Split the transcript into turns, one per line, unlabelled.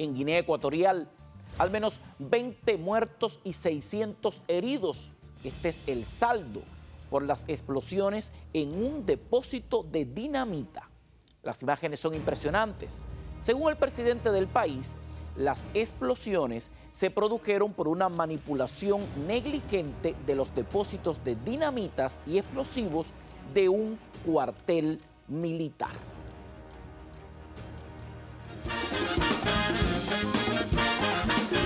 En Guinea Ecuatorial, al menos 20 muertos y 600 heridos. Este es el saldo por las explosiones en un depósito de dinamita. Las imágenes son impresionantes. Según el presidente del país, las explosiones se produjeron por una manipulación negligente de los depósitos de dinamitas y explosivos de un cuartel militar.